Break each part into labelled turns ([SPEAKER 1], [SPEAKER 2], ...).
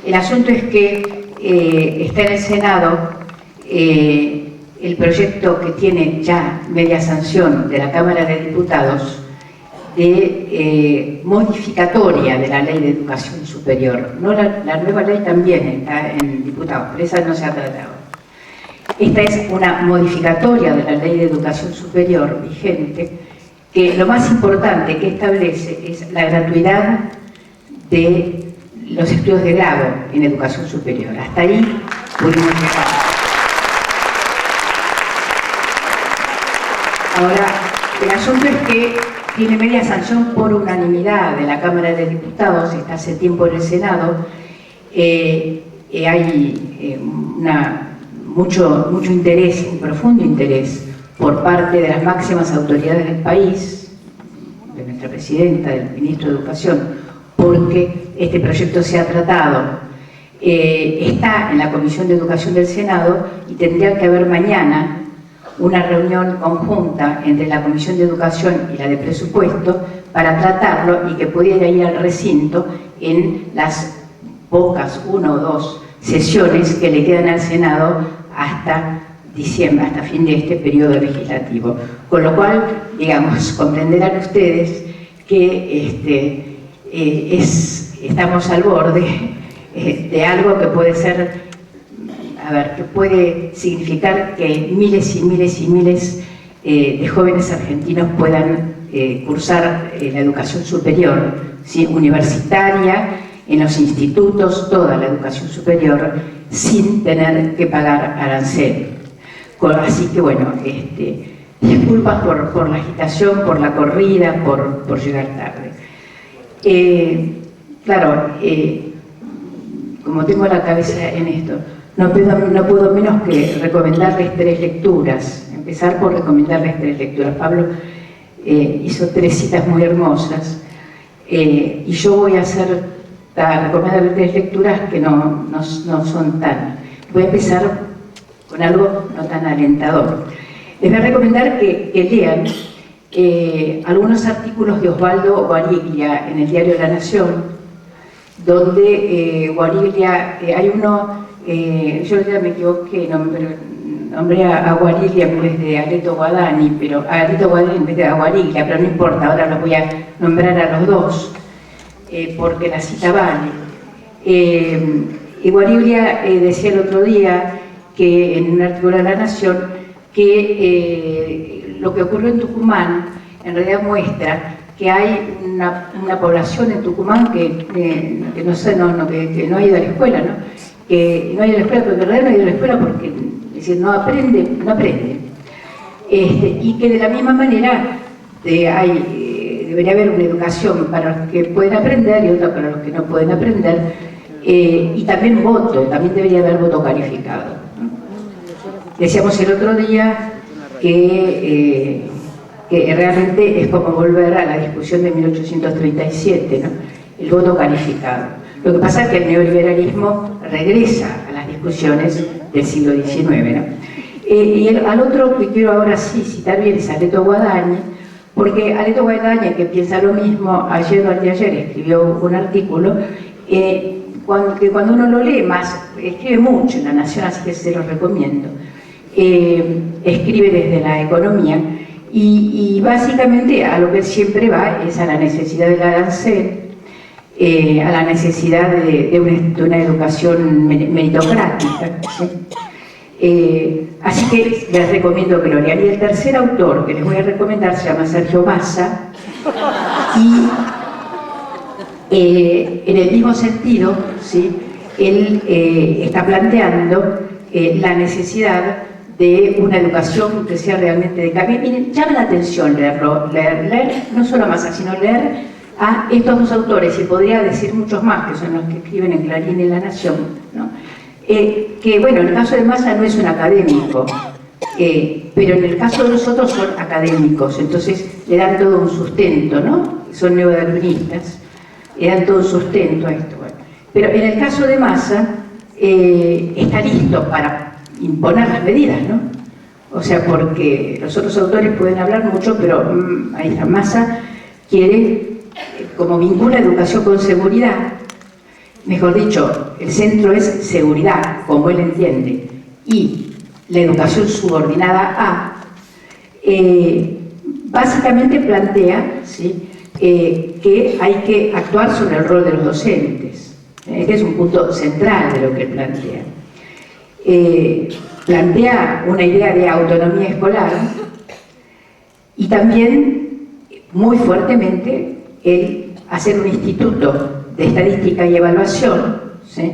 [SPEAKER 1] El asunto es que está en el Senado el proyecto que tiene ya media sanción de la Cámara de Diputados de modificatoria de la Ley de Educación Superior. No, la nueva ley también está en diputados, pero esa no se ha tratado. Esta es una modificatoria de la Ley de Educación Superior vigente, que lo más importante que establece es la gratuidad de los estudios de grado en educación superior. Hasta ahí pudimos llegar. Ahora, el asunto es que tiene media sanción por unanimidad de la Cámara de Diputados, está hace tiempo en el Senado. Hay mucho interés, un profundo interés por parte de las máximas autoridades del país, de nuestra presidenta, del ministro de Educación, porque este proyecto se ha tratado. Está en la Comisión de Educación del Senado y tendría que haber mañana una reunión conjunta entre la Comisión de Educación y la de Presupuesto para tratarlo y que pudiera ir al recinto en las pocas, 1 o 2 sesiones que le quedan al Senado hasta diciembre, hasta fin de este periodo legislativo. Con lo cual, digamos, comprenderán ustedes que estamos al borde de algo que puede ser, que puede significar que miles y miles y miles de jóvenes argentinos puedan cursar la educación superior, ¿sí? Universitaria, en los institutos, toda la educación superior, sin tener que pagar arancel. Así que bueno, disculpas por la agitación, por la corrida, por llegar tarde. Claro, como tengo la cabeza en esto, no puedo menos que recomendarles 3 lecturas, empezar por recomendarles 3 lecturas. Pablo hizo 3 citas muy hermosas y yo voy a recomendarles 3 lecturas que no son tan... Voy a empezar con algo no tan alentador. Les voy a recomendar que lean algunos artículos de Osvaldo Guariglia en el diario La Nación, donde Guariglia, hay uno, yo ya me equivoqué, nombré a Guariglia en vez de Aleto Guadagni, pero a Aleto Guadagni en vez de a Guariglia, pero no importa, ahora los voy a nombrar a los dos, porque la cita vale. Y Guariglia decía el otro día, que en un artículo de La Nación, que lo que ocurrió en Tucumán en realidad muestra que hay una población en Tucumán que no ha ido a la escuela, ¿no? Que no ha ido a la escuela, porque en realidad no ha ido a la escuela porque es decir, no aprende. Y que de la misma manera debería haber una educación para los que pueden aprender y otra para los que no pueden aprender, y también también debería haber voto calificado. Decíamos el otro día que realmente es como volver a la discusión de 1837, ¿no? El voto calificado. Lo que pasa es que el neoliberalismo regresa a las discusiones del siglo XIX, ¿no? Y al otro que quiero ahora sí citar bien es Aleto Guadagni, porque Aleto Guadagni, que piensa lo mismo, ayer o anteayer escribió un artículo que cuando uno lo lee más, escribe mucho en La Nación, así que se los recomiendo. Escribe desde la economía y básicamente a lo que siempre va es a la necesidad del arancel, a la necesidad de una educación meritocrática, ¿sí? Así que les recomiendo que lo lean. Y el tercer autor que les voy a recomendar se llama Sergio Massa y en el mismo sentido, ¿sí? Él está planteando la necesidad de una educación que sea realmente de cambio. Miren, llama la atención leer no solo a Massa, sino leer a estos 2 autores, y podría decir muchos más, que son los que escriben en Clarín y La Nación, ¿no? Que bueno, en el caso de Massa no es un académico, pero en el caso de los otros son académicos, entonces le dan todo un sustento, ¿no? Son neodarwinistas, le dan todo un sustento a esto. Bueno. Pero en el caso de Massa, está listo para imponer las medidas, ¿no? O sea, porque los otros autores pueden hablar mucho, pero ahí está, Massa quiere, como vincula educación con seguridad, mejor dicho, el centro es seguridad, como él entiende, y la educación subordinada a, básicamente plantea, ¿sí?, que hay que actuar sobre el rol de los docentes. Este es un punto central de lo que él plantea. Plantea una idea de autonomía escolar y también, muy fuertemente, el hacer un instituto de estadística y evaluación, ¿sí?,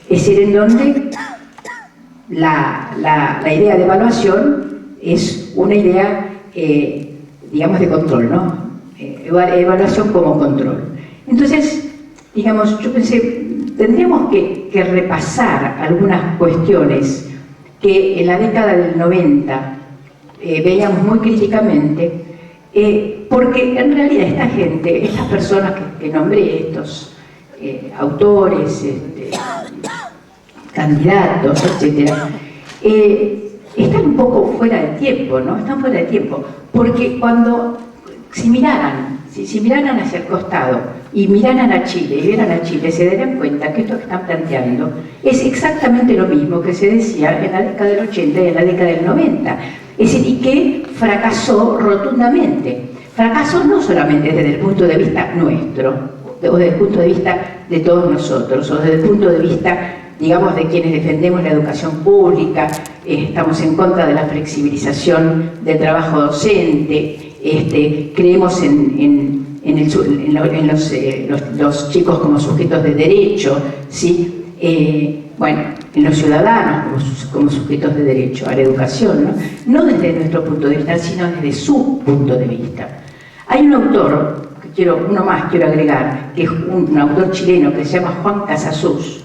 [SPEAKER 1] es decir, en donde la idea de evaluación es una idea, digamos, de control, ¿no? Evaluación como control. Entonces, digamos, yo pensé, tendríamos que repasar algunas cuestiones que en la década del 90 veíamos muy críticamente, porque en realidad esta gente, estas personas que nombré, estos autores, candidatos, etcétera, están un poco fuera de tiempo, ¿no? Están fuera de tiempo, porque si miraran hacia el costado y miraran a Chile y vieran a Chile, se darían cuenta que esto que están planteando es exactamente lo mismo que se decía en la década del 80 y en la década del 90. Es decir, y que fracasó rotundamente. Fracasó no solamente desde el punto de vista nuestro, o desde el punto de vista de todos nosotros, o desde el punto de vista, digamos, de quienes defendemos la educación pública, estamos en contra de la flexibilización del trabajo docente, creemos en los chicos como sujetos de derecho, ¿sí? Bueno, en los ciudadanos como sujetos de derecho a la educación, ¿no? No desde nuestro punto de vista, sino desde su punto de vista. Hay un autor, uno más quiero agregar, que es un autor chileno que se llama Juan Casasus,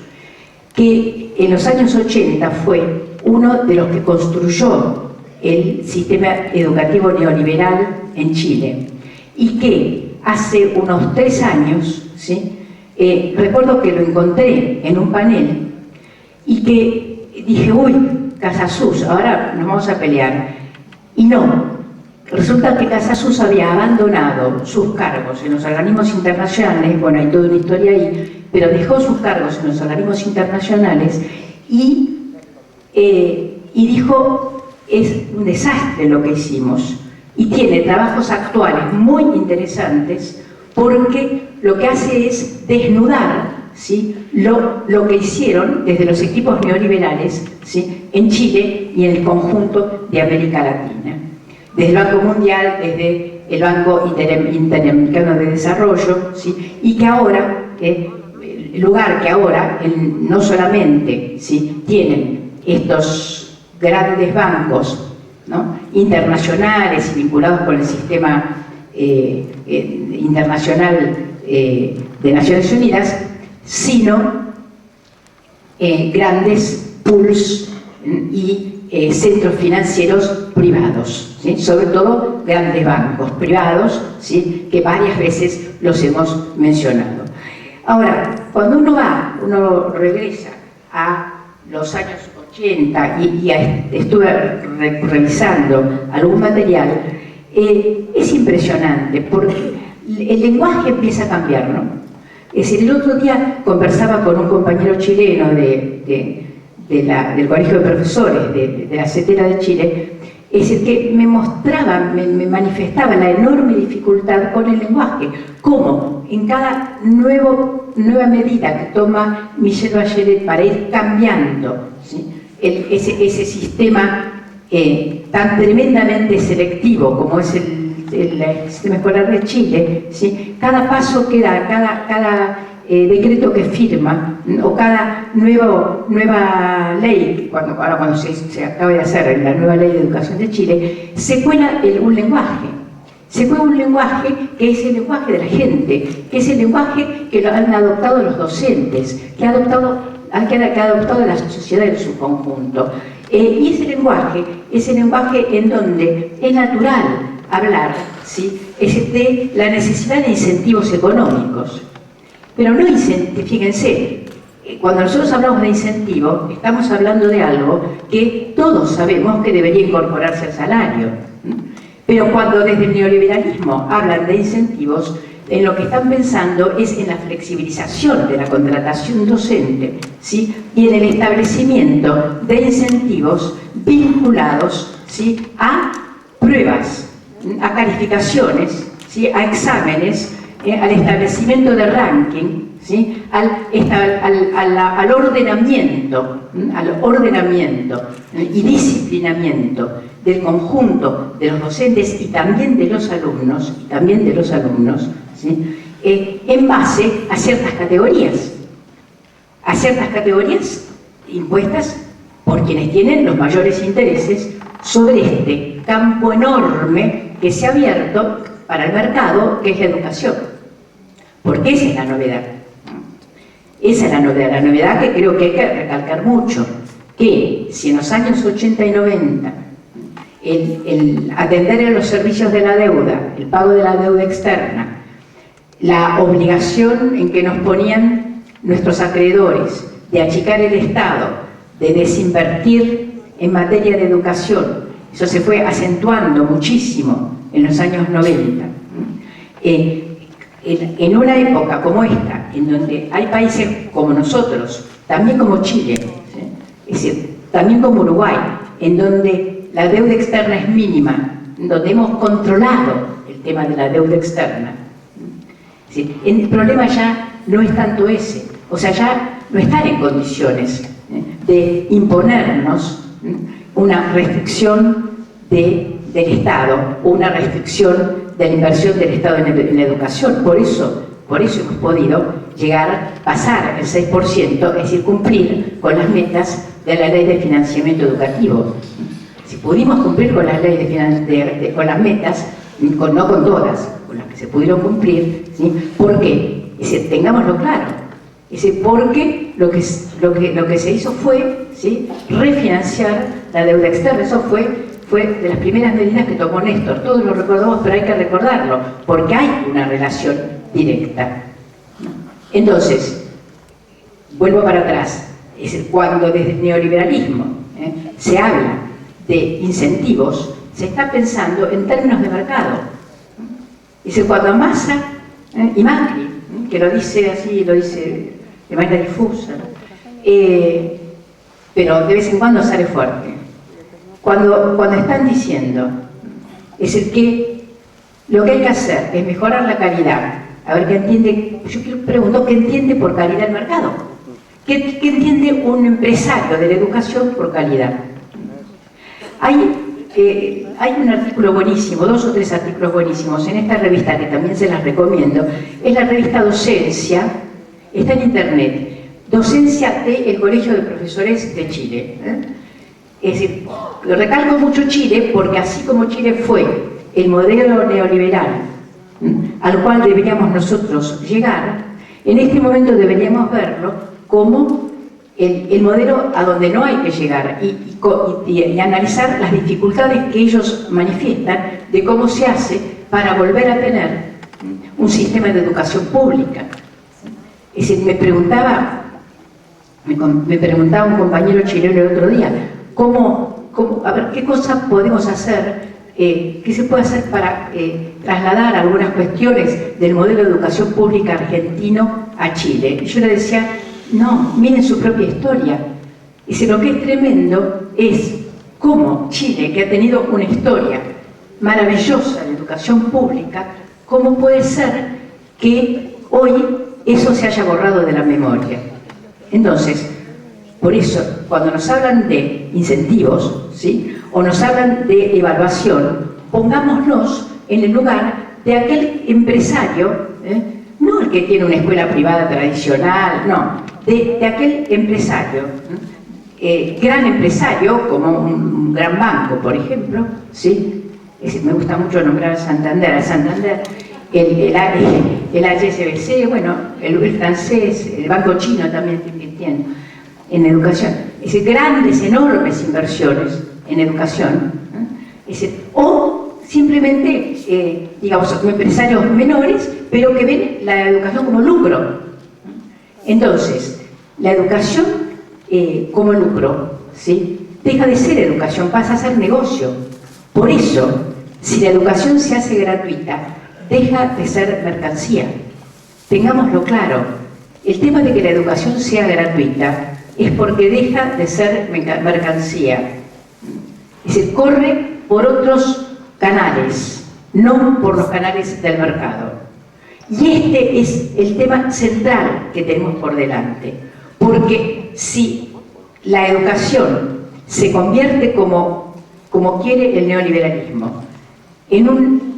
[SPEAKER 1] que en los años 80 fue uno de los que construyó el sistema educativo neoliberal en Chile, y que hace unos 3 años, ¿sí?, recuerdo que lo encontré en un panel y que dije, uy, Casasus, ahora nos vamos a pelear. Y no, resulta que Casasus había abandonado sus cargos en los organismos internacionales, bueno, hay toda una historia ahí, pero dejó sus cargos en los organismos internacionales y dijo, es un desastre lo que hicimos. Y tiene trabajos actuales muy interesantes porque lo que hace es desnudar, ¿sí?, lo que hicieron desde los equipos neoliberales, ¿sí?, en Chile y en el conjunto de América Latina. Desde el Banco Mundial, desde el Banco Interamericano de Desarrollo, ¿sí?, y que ahora, el lugar que ahora no solamente, ¿sí?, tienen estos grandes bancos, ¿no?, internacionales y vinculados con el sistema internacional de Naciones Unidas, sino grandes pools y centros financieros privados, ¿sí?, sobre todo grandes bancos privados, ¿sí?, que varias veces los hemos mencionado. Ahora, cuando uno regresa a los años 80 y estuve revisando algún material, es impresionante porque el lenguaje empieza a cambiar, ¿no? Es decir, el otro día conversaba con un compañero chileno del Colegio de Profesores de la CETERA de Chile, es decir, que me mostraba, me manifestaba la enorme dificultad con el lenguaje, cómo en cada nueva medida que toma Michelle Bachelet para ir cambiando, ¿sí?, ese sistema tan tremendamente selectivo como es el sistema escolar de Chile, ¿sí?, cada paso que da, cada decreto que firma, o cada nueva ley, cuando se acaba de hacer la nueva ley de educación de Chile, se cuela un lenguaje. Se cuela un lenguaje que es el lenguaje de la gente, que es el lenguaje que lo han adoptado los docentes, que ha adoptado la sociedad en su conjunto. Y ese lenguaje en donde es natural hablar, ¿sí?, es de la necesidad de incentivos económicos. Pero no fíjense, cuando nosotros hablamos de incentivo, estamos hablando de algo que todos sabemos que debería incorporarse al salario. Pero cuando desde el neoliberalismo hablan de incentivos, en lo que están pensando es en la flexibilización de la contratación docente, ¿sí? Y en el establecimiento de incentivos vinculados, ¿sí? A pruebas, a calificaciones, ¿sí? A exámenes, al establecimiento de ranking, ¿sí? Al ordenamiento y disciplinamiento del conjunto de los docentes y también de los alumnos, ¿sí? En base a ciertas categorías impuestas por quienes tienen los mayores intereses sobre este campo enorme que se ha abierto para el mercado, que es la educación. Porque esa es la novedad. Esa es la novedad que creo que hay que recalcar mucho, que si en los años 80 y 90 el atender a los servicios de la deuda, el pago de la deuda externa, la obligación en que nos ponían nuestros acreedores de achicar el Estado, de desinvertir en materia de educación, eso se fue acentuando muchísimo en los años 90. En una época como esta, en donde hay países como nosotros, también como Chile, ¿sí? Es decir, también como Uruguay, en donde la deuda externa es mínima, en donde hemos controlado el tema de la deuda externa. ¿Sí? El problema ya no es tanto ese, o sea, ya no están en condiciones de imponernos una restricción del Estado o una restricción de la inversión del Estado en la educación. Por eso hemos podido pasar el 6%, es decir, cumplir con las metas de la Ley de Financiamiento Educativo. Si pudimos cumplir con las leyes con las metas, no con todas, con las que se pudieron cumplir, ¿sí? ¿Por qué? Es decir, tengámoslo claro. Es decir, porque lo que se hizo fue, ¿sí? Refinanciar la deuda externa. Eso fue de las primeras medidas que tomó Néstor. Todos lo recordamos, pero hay que recordarlo, porque hay una relación directa. Entonces, vuelvo para atrás. Es decir, cuando desde el neoliberalismo se habla de incentivos, se está pensando en términos de mercado. Es decir, cuando Massa y Macri, que lo dice así, lo dice de manera difusa, pero de vez en cuando sale fuerte. Cuando están diciendo, es decir, que lo que hay que hacer es mejorar la calidad, a ver qué entiende, yo pregunto, ¿qué entiende por calidad el mercado? ¿Qué entiende un empresario de la educación por calidad? Hay un artículo buenísimo, 2 o 3 artículos buenísimos en esta revista que también se las recomiendo, es la revista Docencia, está en internet, Docencia del Colegio de Profesores de Chile. Es decir, lo recalco mucho Chile porque así como Chile fue el modelo neoliberal al cual deberíamos nosotros llegar, en este momento deberíamos verlo como el modelo a donde no hay que llegar y analizar las dificultades que ellos manifiestan de cómo se hace para volver a tener un sistema de educación pública. Es decir, me preguntaba un compañero chileno el otro día, a ver, ¿qué cosas podemos hacer? ¿Qué se puede hacer para trasladar algunas cuestiones del modelo de educación pública argentino a Chile? Y yo le decía, no, miren su propia historia. Y si lo que es tremendo es cómo Chile, que ha tenido una historia maravillosa de educación pública, cómo puede ser que hoy eso se haya borrado de la memoria. Entonces, por eso, cuando nos hablan de incentivos, ¿sí? O nos hablan de evaluación, pongámonos en el lugar de aquel empresario, no el que tiene una escuela privada tradicional, no, de aquel empresario, gran empresario, como un gran banco, por ejemplo, ¿sí? Me gusta mucho nombrar a Santander, el HSBC, bueno, el francés, el banco chino también está invirtiendo en educación. Es decir, grandes, enormes inversiones en educación, o simplemente, digamos, empresarios menores, pero que ven la educación como lucro. Entonces, la educación como lucro, ¿sí? Deja de ser educación, pasa a ser negocio. Por eso, si la educación se hace gratuita, deja de ser mercancía. Tengámoslo claro, el tema de que la educación sea gratuita es porque deja de ser mercancía. Es decir, corre por otros canales, no por los canales del mercado. Y este es el tema central que tenemos por delante, porque si la educación se convierte como quiere el neoliberalismo,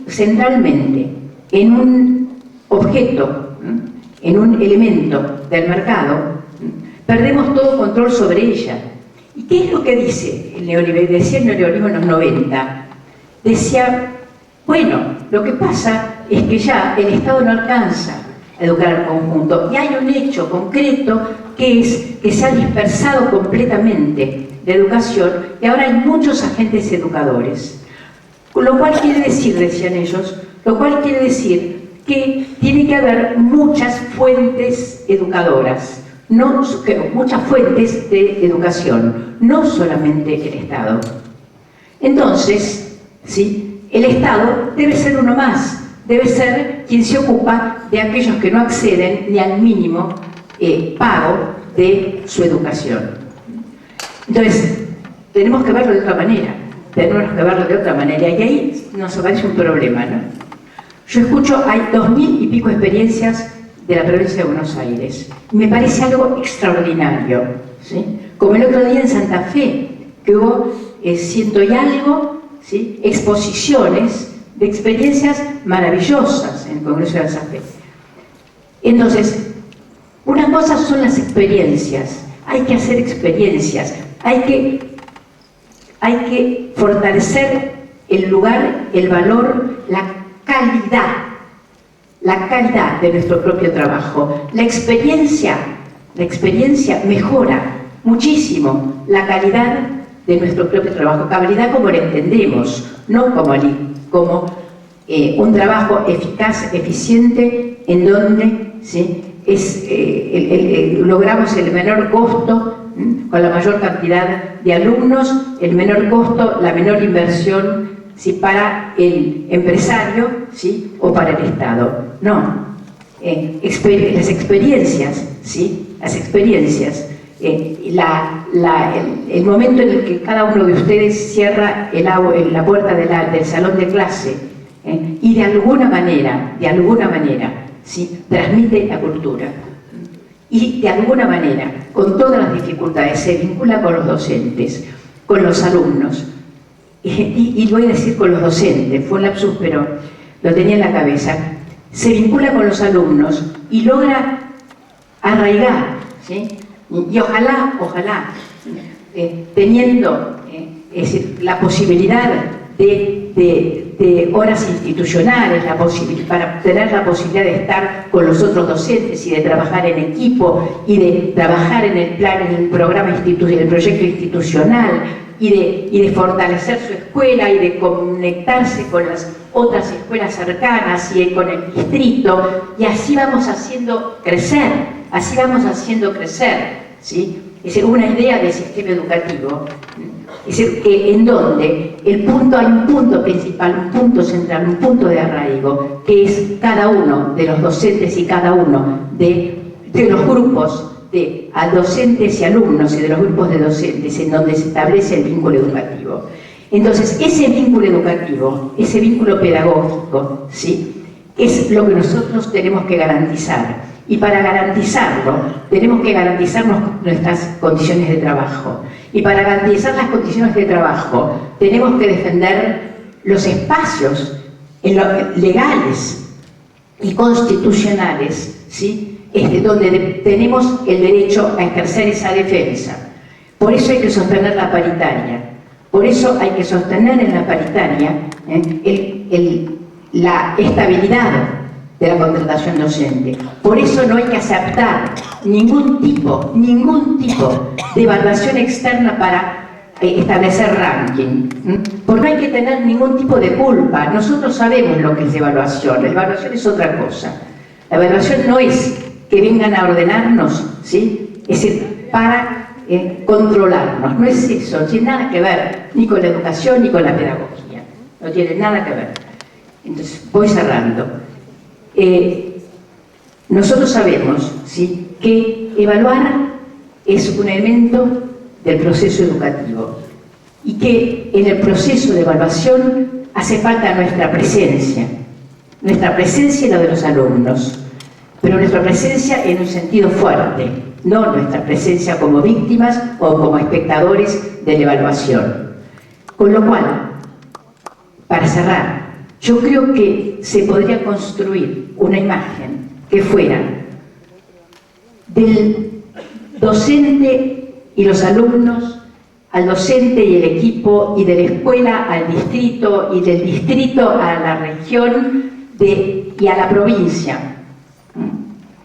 [SPEAKER 1] centralmente en un objeto, en un elemento del mercado, perdemos todo control sobre ella. ¿Y qué es lo que dice el neoliberalismo? Decía el neoliberalismo en los 90. Decía, bueno, lo que pasa es que ya el Estado no alcanza a educar al conjunto. Y hay un hecho concreto que es que se ha dispersado completamente la educación y ahora hay muchos agentes educadores. Lo cual quiere decir, decían ellos, lo cual quiere decir que tiene que haber muchas fuentes educadoras, muchas fuentes de educación, no solamente el Estado. Entonces, ¿sí?, el Estado debe ser uno más, debe ser quien se ocupa de aquellos que no acceden ni al mínimo pago de su educación. Entonces, tenemos que verlo de otra manera, y ahí nos aparece un problema, ¿no? Yo escucho, hay 2000 y pico experiencias de la provincia de Buenos Aires. Me parece algo extraordinario, ¿sí? Como el otro día en Santa Fe, que hubo 100 y algo, ¿sí?, exposiciones de experiencias maravillosas en el Congreso de Santa Fe. Entonces, una cosa son las experiencias, hay que hacer experiencias, hay que fortalecer el lugar, el valor, la calidad de nuestro propio trabajo. La experiencia mejora muchísimo la calidad de nuestro propio trabajo. Calidad como lo entendemos, no como un trabajo eficaz, eficiente, en donde, ¿sí?, logramos el menor costo, con la mayor cantidad de alumnos, el menor costo, la menor inversión, ¿sí?, para el empresario, ¿sí?, o para el Estado. No. Las experiencias, ¿sí?, el momento en el que cada uno de ustedes cierra la puerta del salón de clase y de alguna manera, ¿sí?, transmite la cultura. Y de alguna manera, con todas las dificultades, se vincula con los docentes, con los alumnos. Y voy a decir con los docentes, fue un lapsus, pero lo tenía en la cabeza. Se vincula con los alumnos y logra arraigar, ¿sí?, y ojalá, teniendo es decir, la posibilidad de horas institucionales, para tener la posibilidad de estar con los otros docentes y de trabajar en equipo y de trabajar en el programa el proyecto institucional y de fortalecer su escuela y de conectarse con las otras escuelas cercanas y con el distrito, y así vamos haciendo crecer, ¿sí? Es decir, una idea de sistema educativo, es decir, en donde hay un punto principal, un punto central, un punto de arraigo, que es cada uno de los docentes y cada uno de los grupos de docentes y alumnos y de los grupos de docentes en donde se establece el vínculo educativo. Entonces, ese vínculo educativo, ese vínculo pedagógico, ¿sí?, es lo que nosotros tenemos que garantizar. Y para garantizarlo, tenemos que garantizarnos nuestras condiciones de trabajo. Y para garantizar las condiciones de trabajo, tenemos que defender los espacios legales y constitucionales, ¿sí?, donde tenemos el derecho a ejercer esa defensa. Por eso hay que sostener la paritaria. Por eso hay que sostener en la paritaria la estabilidad de la contratación docente. Por eso no hay que aceptar ningún tipo de evaluación externa para establecer ranking. Porque no hay que tener ningún tipo de culpa. Nosotros sabemos lo que es evaluación. La evaluación es otra cosa. La evaluación no es que vengan a ordenarnos, ¿sí?, es decir, para controlarnos. No es eso, no tiene nada que ver ni con la educación ni con la pedagogía. No tiene nada que ver. Entonces, voy cerrando. Nosotros sabemos, ¿sí?, que evaluar es un elemento del proceso educativo y que en el proceso de evaluación hace falta nuestra presencia y la de los alumnos, pero nuestra presencia en un sentido fuerte, no nuestra presencia como víctimas o como espectadores de la evaluación. Con lo cual, para cerrar, yo creo que se podría construir una imagen que fuera del docente y los alumnos, al docente y el equipo, y de la escuela al distrito, y del distrito a la región y a la provincia.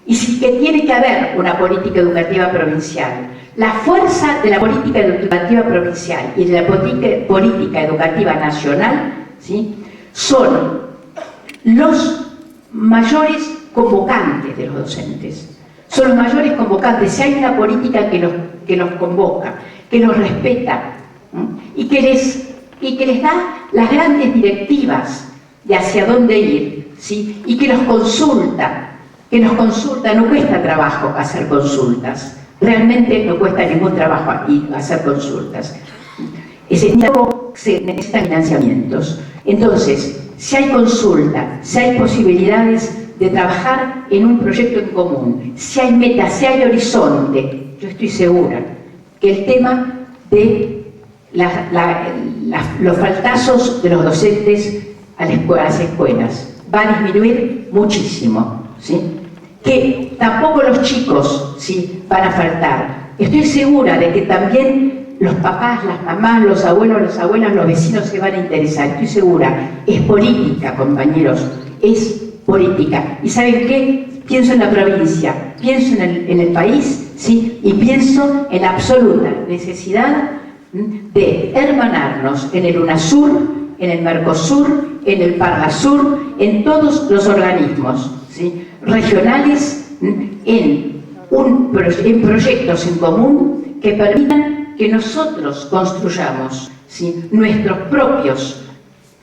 [SPEAKER 1] Y sí que tiene que haber una política educativa provincial. La fuerza de la política educativa provincial y de la política educativa nacional, ¿sí?, son los mayores convocantes de los docentes. Son los mayores convocantes. Si hay una política que los convoca, que los respeta, y que les da las grandes directivas de hacia dónde ir, ¿sí?, y que nos consulta, no cuesta trabajo hacer consultas, realmente no cuesta ningún trabajo hacer consultas. Se necesitan financiamientos. Entonces, si hay consulta, si hay posibilidades de trabajar en un proyecto en común, si hay metas, si hay horizonte, yo estoy segura que el tema de los faltazos de los docentes a las escuelas va a disminuir muchísimo, ¿sí?, que tampoco los chicos, ¿sí?, van a faltar. Estoy segura de que también los papás, las mamás, los abuelos, las abuelas, los vecinos se van a interesar. Estoy segura. Es política, compañeros, es política. ¿Y saben qué? Pienso en la provincia, pienso en el país, ¿sí?, y pienso en la absoluta necesidad de hermanarnos en el UNASUR, en el Mercosur, en el Parlasur, en todos los organismos, ¿sí?, regionales, en proyectos en común que permitan que nosotros construyamos, ¿sí?, nuestros propios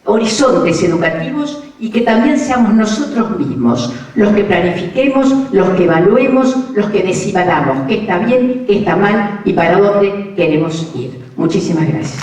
[SPEAKER 1] horizontes educativos y que también seamos nosotros mismos los que planifiquemos, los que evaluemos, los que decidamos qué está bien, qué está mal y para dónde queremos ir. Muchísimas gracias.